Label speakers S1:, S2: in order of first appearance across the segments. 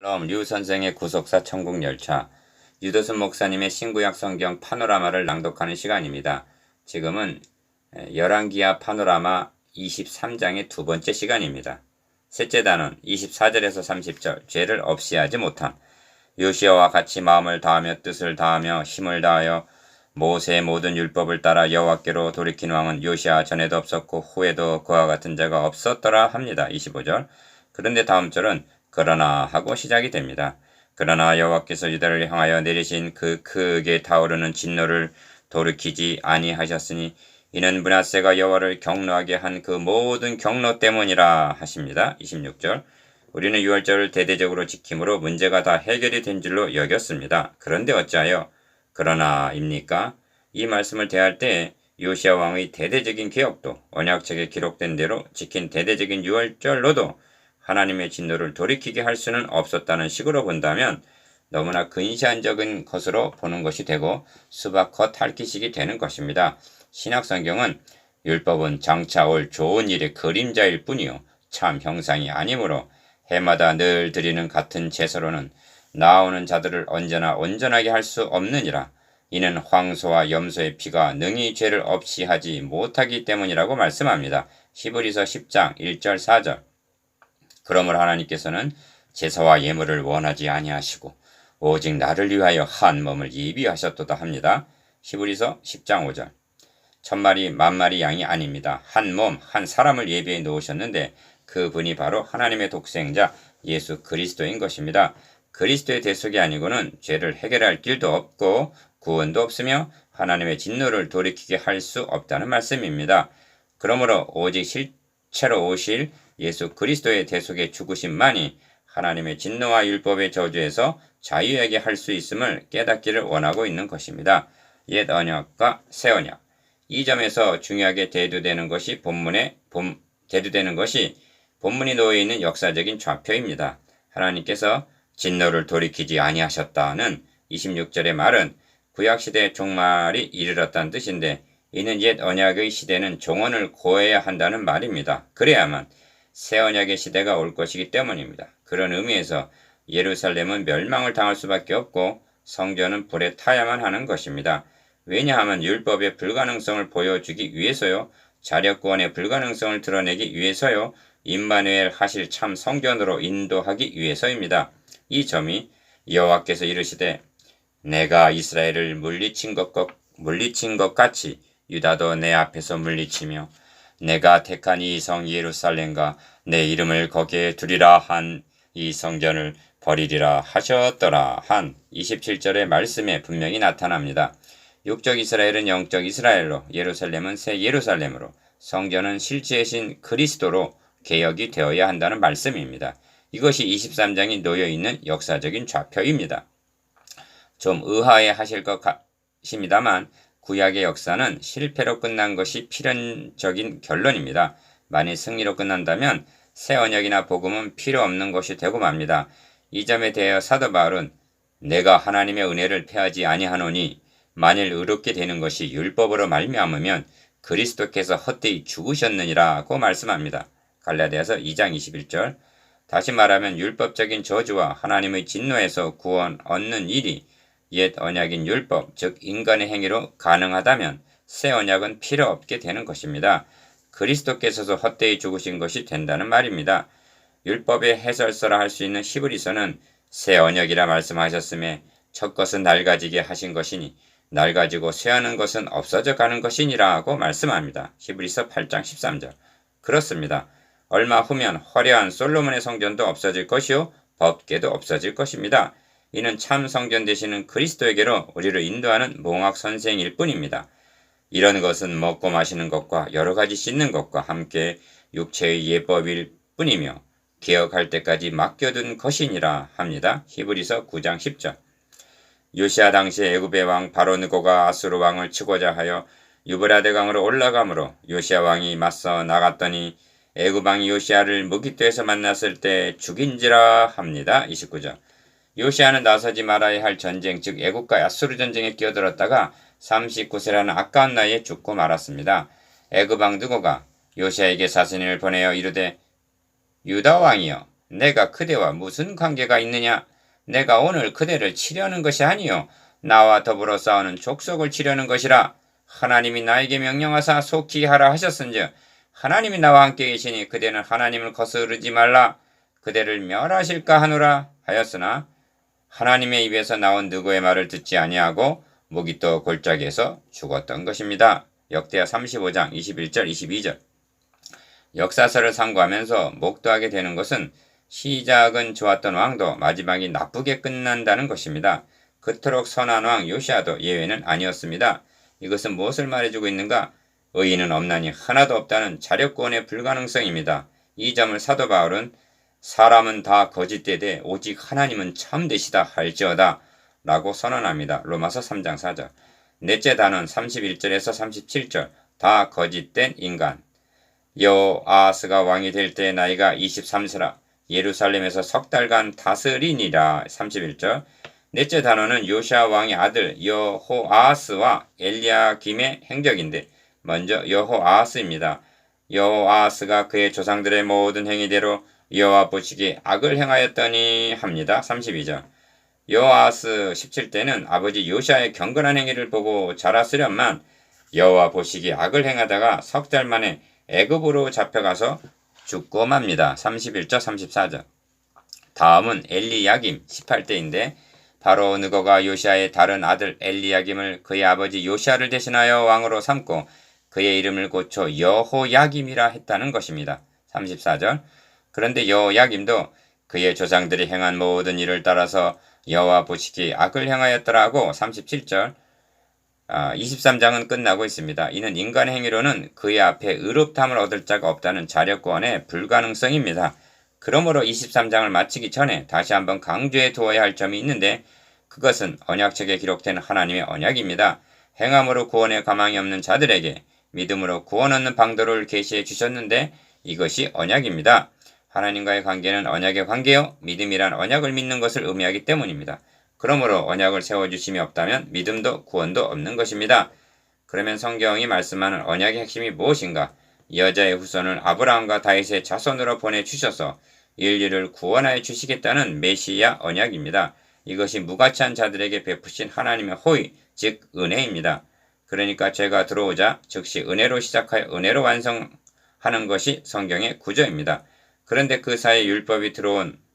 S1: 그럼 류 선생의 구속사 천국열차, 유도순 목사님의 신구약 성경 파노라마를 낭독하는 시간입니다. 지금은 열왕기하 파노라마 23장의 두 번째 시간입니다. 셋째 단원 24절에서 30절, 죄를 없이 하지 못함. 요시야와 같이 마음을 다하며 뜻을 다하며 힘을 다하여 모세의 모든 율법을 따라 여호와께로 돌이킨 왕은 요시야 전에도 없었고 후에도 그와 같은 자가 없었더라 합니다. 25절. 그런데 다음 절은 그러나 하고 시작이 됩니다. 그러나 여호와께서 유다를 향하여 내리신 그 크게 타오르는 진노를 돌이키지 아니하셨으니 이는 므낫세가 여호와를 경노하게 한 그 모든 경노 때문이라 하십니다. 26절. 우리는 6월절을 대대적으로 지킴으로 문제가 다 해결이 된 줄로 여겼습니다. 그런데 어찌하여 그러나입니까? 이 말씀을 대할 때 요시야 왕의 대대적인 개혁도 언약책에 기록된 대로 지킨 대대적인 6월절로도 하나님의 진노를 돌이키게 할 수는 없었다는 식으로 본다면 너무나 근시안적인 것으로 보는 것이 되고 수박커 탈기식이 되는 것입니다. 신약성경은 율법은 장차 올 좋은 일의 그림자일 뿐이요 참 형상이 아니므로 해마다 늘 드리는 같은 제사로는 나아오는 자들을 언제나 온전하게 할 수 없느니라. 이는 황소와 염소의 피가 능히 죄를 없이 하지 못하기 때문이라고 말씀합니다. 히브리서 10장 1절 4절. 그러므로 하나님께서는 제사와 예물을 원하지 아니하시고 오직 나를 위하여 한 몸을 예비하셨도다 합니다. 히브리서 10장 5절. 천마리 만마리 양이 아닙니다. 한 몸, 한 사람을 예비해 놓으셨는데 그분이 바로 하나님의 독생자 예수 그리스도인 것입니다. 그리스도의 대속이 아니고는 죄를 해결할 길도 없고 구원도 없으며 하나님의 진노를 돌이키게 할 수 없다는 말씀입니다. 그러므로 오직 실체로 오실 예수 그리스도의 대속의 죽으심만이 하나님의 진노와 율법의 저주에서 자유하게 할 수 있음을 깨닫기를 원하고 있는 것입니다. 옛 언약과 새 언약. 이 점에서 중요하게 대두되는 것이 본문이 놓여 있는 역사적인 좌표입니다. 하나님께서 진노를 돌이키지 아니하셨다는 26절의 말은 구약시대의 종말이 이르렀다는 뜻인데 이는 옛 언약의 시대는 종언을 고해야 한다는 말입니다. 그래야만 새 언약의 시대가 올 것이기 때문입니다. 그런 의미에서 예루살렘은 멸망을 당할 수밖에 없고 성전은 불에 타야만 하는 것입니다. 왜냐하면 율법의 불가능성을 보여주기 위해서요. 자력구원의 불가능성을 드러내기 위해서요. 임마누엘 하실 참 성전으로 인도하기 위해서입니다. 이 점이 여호와께서 이르시되 내가 이스라엘을 물리친 것 같이 유다도 내 앞에서 물리치며 내가 택한 이 성 예루살렘과 내 이름을 거기에 두리라 한 이 성전을 버리리라 하셨더라 한 27절의 말씀에 분명히 나타납니다. 육적 이스라엘은 영적 이스라엘로, 예루살렘은 새 예루살렘으로, 성전은 실제의 신 그리스도로 개혁이 되어야 한다는 말씀입니다. 이것이 23장이 놓여있는 역사적인 좌표입니다. 좀 의아해 하실 것 같습니다만 구약의 역사는 실패로 끝난 것이 필연적인 결론입니다. 만일 승리로 끝난다면 새 언약이나 복음은 필요 없는 것이 되고 맙니다. 이 점에 대하여 사도 바울은 내가 하나님의 은혜를 패하지 아니하노니 만일 의롭게 되는 것이 율법으로 말미암으면 그리스도께서 헛되이 죽으셨느니라고 말씀합니다. 갈라디아서 2장 21절. 다시 말하면 율법적인 저주와 하나님의 진노에서 구원 얻는 일이 옛 언약인 율법, 즉 인간의 행위로 가능하다면 새 언약은 필요 없게 되는 것입니다. 그리스도께서도 헛되이 죽으신 것이 된다는 말입니다. 율법의 해설서라 할 수 있는 히브리서는 새 언약이라 말씀하셨음에 첫 것은 낡아지게 하신 것이니 낡아지고 쇠하는 것은 없어져 가는 것이니라고 말씀합니다. 히브리서 8장 13절. 그렇습니다. 얼마 후면 화려한 솔로몬의 성전도 없어질 것이요 법궤도 없어질 것입니다. 이는 참 성전 되시는 그리스도에게로 우리를 인도하는 몽학 선생일 뿐입니다. 이런 것은 먹고 마시는 것과 여러 가지 씻는 것과 함께 육체의 예법일 뿐이며 개혁할 때까지 맡겨둔 것이니라 합니다. 히브리서 9장 10절. 요시야 당시에 애굽의 왕 바로느고가 아수르 왕을 치고자 하여 유브라데 강으로 올라가므로 요시야 왕이 맞서 나갔더니 애굽 왕이 요시야를 무기토에서 만났을 때 죽인지라 합니다. 29절. 요시야는 나서지 말아야 할 전쟁, 즉 애굽과 아수르 전쟁에 끼어들었다가 39세라는 아까운 나이에 죽고 말았습니다. 애굽 왕 느고가 요시야에게 사신을 보내어 이르되 유다 왕이여 내가 그대와 무슨 관계가 있느냐? 내가 오늘 그대를 치려는 것이 아니요 나와 더불어 싸우는 족속을 치려는 것이라. 하나님이 나에게 명령하사 속히 하라 하셨은즉 하나님이 나와 함께 계시니 그대는 하나님을 거스르지 말라. 그대를 멸하실까 하노라 하였으나 하나님의 입에서 나온 누구의 말을 듣지 아니하고 무기또 골짜기에서 죽었던 것입니다. 역대하 35장 21절 22절. 역사서를 상고하면서 목도하게 되는 것은 시작은 좋았던 왕도 마지막이 나쁘게 끝난다는 것입니다. 그토록 선한 왕 요시아도 예외는 아니었습니다. 이것은 무엇을 말해주고 있는가? 의인은 없나니 하나도 없다는 자력구원의 불가능성입니다. 이 점을 사도 바울은 사람은 다 거짓되되 오직 하나님은 참되시다 할지어다 라고 선언합니다. 로마서 3장 4절. 넷째 단원 31절에서 37절. 다 거짓된 인간. 여호아하스가 왕이 될 때 나이가 23세라 예루살렘에서 석 달간 다스리니라. 31절. 넷째 단어는 요시아 왕의 아들 여호아하스와 엘리야김의 행적인데 먼저 여호아하스입니다. 여호아하스가 그의 조상들의 모든 행위대로 여호와 보시기에 악을 행하였더니 합니다. 32절. 여호아하스 17대는 아버지 요시아의 경건한 행위를 보고 자랐으련만 여호와 보시기에 악을 행하다가 석 달 만에 애굽으로 잡혀가서 죽고 맙니다. 31절 34절. 다음은 엘리야김 18대인데 바로 느고가 요시아의 다른 아들 엘리야김을 그의 아버지 요시아를 대신하여 왕으로 삼고 그의 이름을 고쳐 여호야김이라 했다는 것입니다. 34절. 그런데 여호야김도 그의 조상들이 행한 모든 일을 따라서 여호와 보시기에 악을 행하였더라고. 37절. 23장은 끝나고 있습니다. 이는 인간의 행위로는 그의 앞에 의롭다함을 얻을 자가 없다는 자력구원의 불가능성입니다. 그러므로 23장을 마치기 전에 다시 한번 강조해 두어야 할 점이 있는데 그것은 언약책에 기록된 하나님의 언약입니다. 행함으로 구원에 가망이 없는 자들에게 믿음으로 구원 얻는 방도를 계시해 주셨는데 이것이 언약입니다. 하나님과의 관계는 언약의 관계요 믿음이란 언약을 믿는 것을 의미하기 때문입니다. 그러므로 언약을 세워주심이 없다면 믿음도 구원도 없는 것입니다. 그러면 성경이 말씀하는 언약의 핵심이 무엇인가? 여자의 후손을 아브라함과 다윗의 자손으로 보내주셔서 인류를 구원하여 주시겠다는 메시아 언약입니다. 이것이 무가치한 자들에게 베푸신 하나님의 호의, 즉 은혜입니다. 그러니까 죄가 들어오자 즉시 은혜로 시작하여 은혜로 완성하는 것이 성경의 구조입니다. 그런데 그 사이에 율법이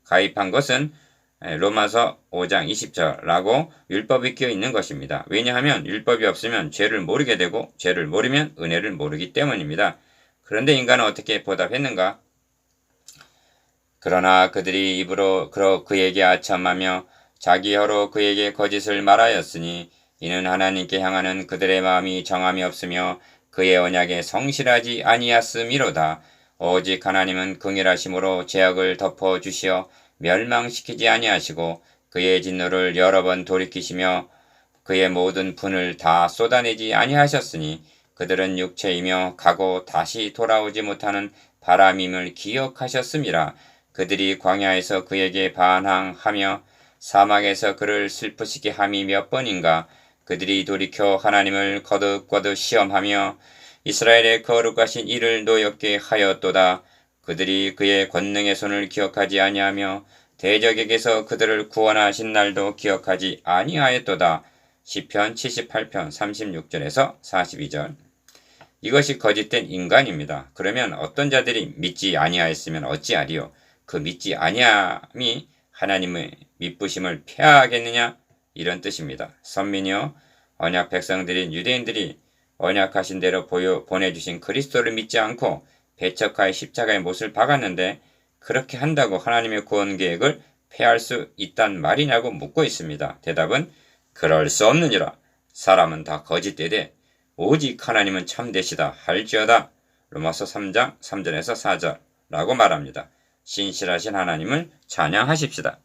S1: 가입한 것은 로마서 5장 20절라고 율법이 끼어 있는 것입니다. 왜냐하면 율법이 없으면 죄를 모르게 되고 죄를 모르면 은혜를 모르기 때문입니다. 그런데 인간은 어떻게 보답했는가? 그러나 그들이 입으로 그에게 아첨하며 자기 혀로 그에게 거짓을 말하였으니 이는 하나님께 향하는 그들의 마음이 정함이 없으며 그의 언약에 성실하지 아니하음이로다. 오직 하나님은 긍휼하심으로 죄악을 덮어주시어 멸망시키지 아니하시고 그의 진노를 여러 번 돌이키시며 그의 모든 분을 다 쏟아내지 아니하셨으니 그들은 육체이며 가고 다시 돌아오지 못하는 바람임을 기억하셨음이라. 그들이 광야에서 그에게 반항하며 사막에서 그를 슬프시게 함이 몇 번인가. 그들이 돌이켜 하나님을 거듭거듭 시험하며 이스라엘의 거룩하신 이를 노엽게 하였도다. 그들이 그의 권능의 손을 기억하지 아니하며 대적에게서 그들을 구원하신 날도 기억하지 아니하였도다. 시편 78편 36절에서 42절. 이것이 거짓된 인간입니다. 그러면 어떤 자들이 믿지 아니하였으면 어찌하리요? 그 믿지 아니함이 하나님의 미쁘심을 폐하겠느냐? 이런 뜻입니다. 선민이여, 언약 백성들인 유대인들이 언약하신 대로 보내주신 그리스도를 믿지 않고 배척하여 십자가의 못을 박았는데 그렇게 한다고 하나님의 구원 계획을 폐할 수 있단 말이냐고 묻고 있습니다. 대답은 그럴 수 없느니라. 사람은 다 거짓되되 오직 하나님은 참되시다 할지어다. 로마서 3장 3절에서 4절라고 말합니다. 신실하신 하나님을 찬양하십시다.